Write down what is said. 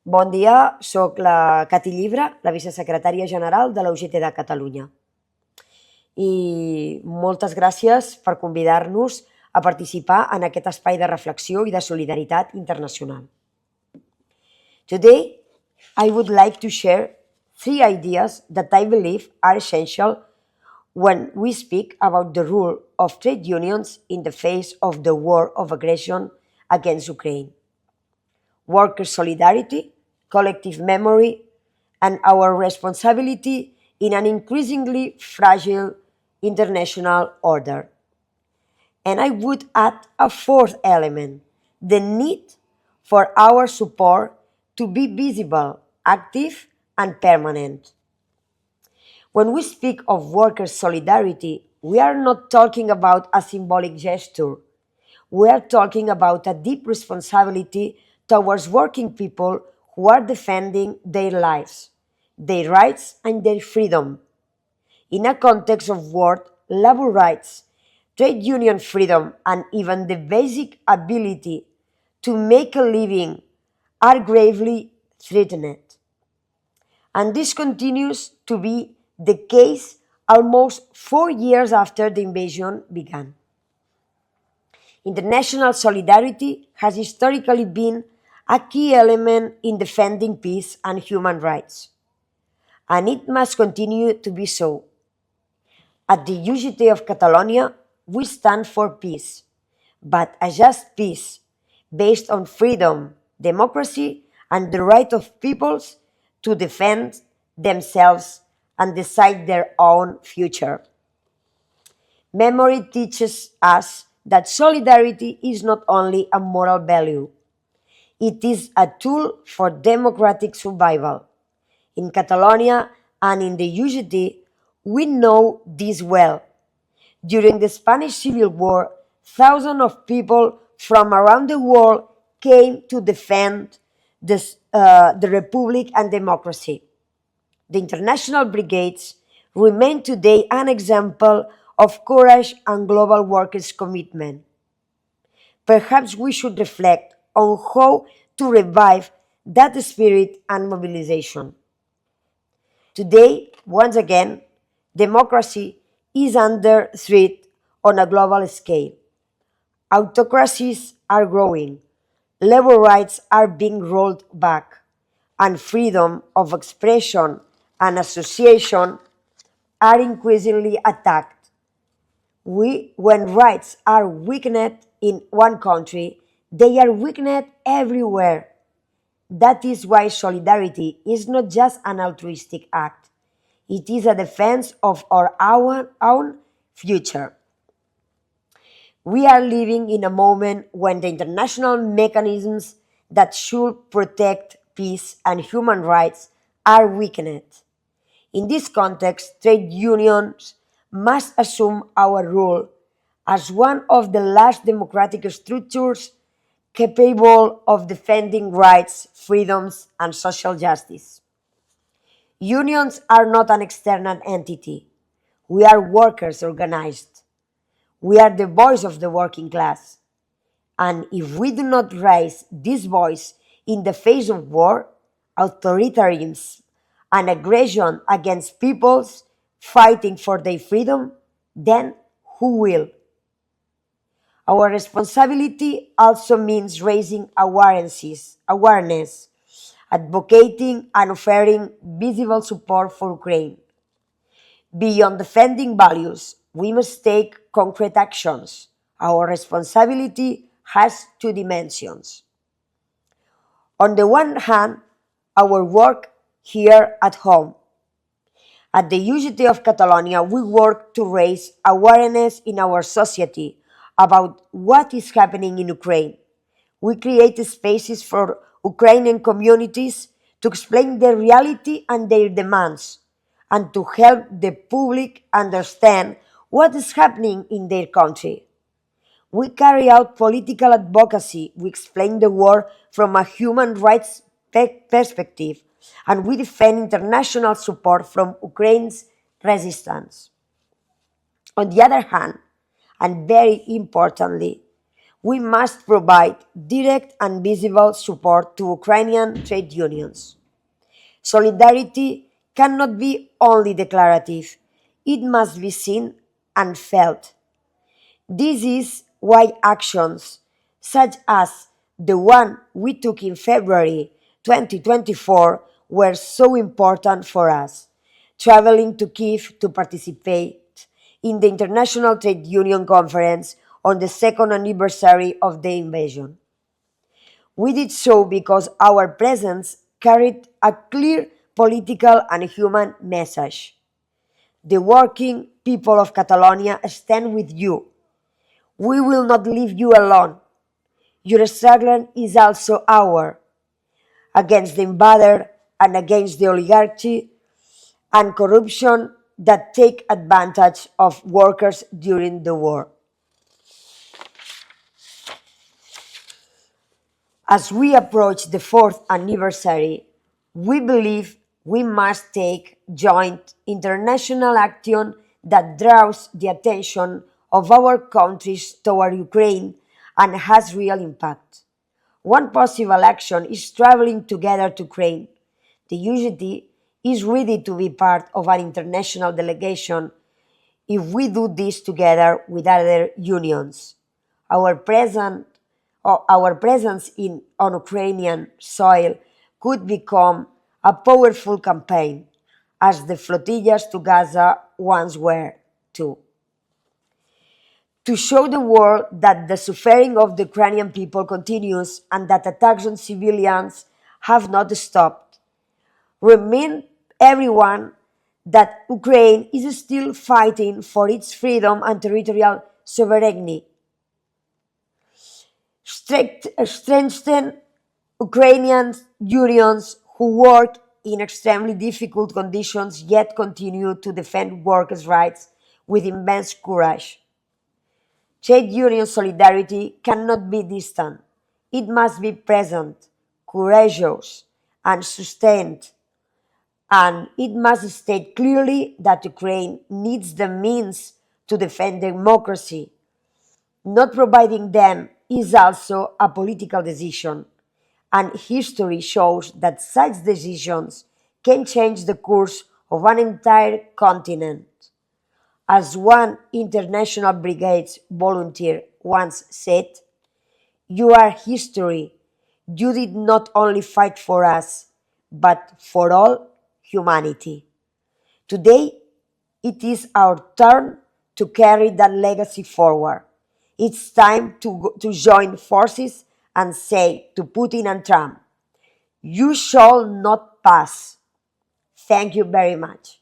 Bon dia, soc la Cati Llibre, la vicesecretària general de la UGT de Catalunya. I moltes gràcies per convidar-nos a participar en aquest espai de reflexió i de solidaritat internacional. Today, I would like to share 3 ideas that I believe are essential when we speak about the role of trade unions in the face of the war of aggression against Ukraine. Worker solidarity, collective memory, and our responsibility in an increasingly fragile international order. And I would add a fourth element, the need for our support to be visible, active, and permanent. When we speak of worker solidarity, we are not talking about a symbolic gesture. We are talking about a deep responsibility towards working people who are defending their lives, their rights, and their freedom. In a context of war, labor rights, trade union freedom, and even the basic ability to make a living are gravely threatened. And this continues to be the case almost 4 years after the invasion began. International solidarity has historically been a key element in defending peace and human rights, and it must continue to be so. At the UGT of Catalonia, we stand for peace, but a just peace based on freedom, democracy, and the right of peoples to defend themselves and decide their own future. Memory teaches us that solidarity is not only a moral value, it is a tool for democratic survival. In Catalonia and in the UGT, we know this well. During the Spanish Civil War, thousands of people from around the world came to defend the Republic and democracy. The International Brigades remain today an example of courage and global workers' commitment. Perhaps we should reflect on how to revive that spirit and mobilization. Today, once again, democracy is under threat on a global scale. Autocracies are growing, labor rights are being rolled back, and freedom of expression and association are increasingly attacked. When rights are weakened in one country, they are weakened everywhere. That is why solidarity is not just an altruistic act. It is a defense of our own future. We are living in a moment when the international mechanisms that should protect peace and human rights are weakened. In this context, trade unions must assume our role as one of the last democratic structures capable of defending rights, freedoms, and social justice. Unions are not an external entity. We are workers organized. We are the voice of the working class. And if we do not raise this voice in the face of war, authoritarianism, and aggression against peoples fighting for their freedom, then who will? Our responsibility also means raising awareness, advocating and offering visible support for Ukraine. Beyond defending values, we must take concrete actions. Our responsibility has 2 dimensions. On the one hand, our work here at home. At the UGT of Catalonia, we work to raise awareness in our society about what is happening in Ukraine. We create spaces for Ukrainian communities to explain their reality and their demands, and to help the public understand what is happening in their country. We carry out political advocacy, we explain the war from a human rights perspective, and we defend international support from Ukraine's resistance. On the other hand, and very importantly, We must provide direct and visible support to Ukrainian trade unions. Solidarity cannot be only declarative, it must be seen and felt. This is why actions such as the one we took in February 2024 were so important for us, traveling to Kiev to participate in the International Trade Union Conference on the second anniversary of the invasion. We did so because our presence carried a clear political and human message. The working people of Catalonia stand with you. We will not leave you alone. Your struggle is also ours, against the invader and against the oligarchy and corruption that take advantage of workers during the war. As we approach the fourth anniversary, we believe we must take joint international action that draws the attention of our countries toward Ukraine and has real impact. One possible action is traveling together to Ukraine. The UGT is ready to be part of an international delegation if we do this together with other unions. Our present our presence on Ukrainian soil could become a powerful campaign, as the flotillas to Gaza once were too. To show the world that the suffering of the Ukrainian people continues and that attacks on civilians have not stopped. Remind everyone that Ukraine is still fighting for its freedom and territorial sovereignty. Strengthen Ukrainian unions who work in extremely difficult conditions yet continue to defend workers' rights with immense courage. Trade union solidarity cannot be distant. It must be present, courageous, and sustained. And it must state clearly that Ukraine needs the means to defend democracy. Not providing them is also a political decision, and history shows that such decisions can change the course of an entire continent. As one International Brigades volunteer once said, "You are history. You did not only fight for us, but for all humanity." Today, it is our turn to carry that legacy forward. It's time to join forces and say to Putin and Trump, "You shall not pass." Thank you very much.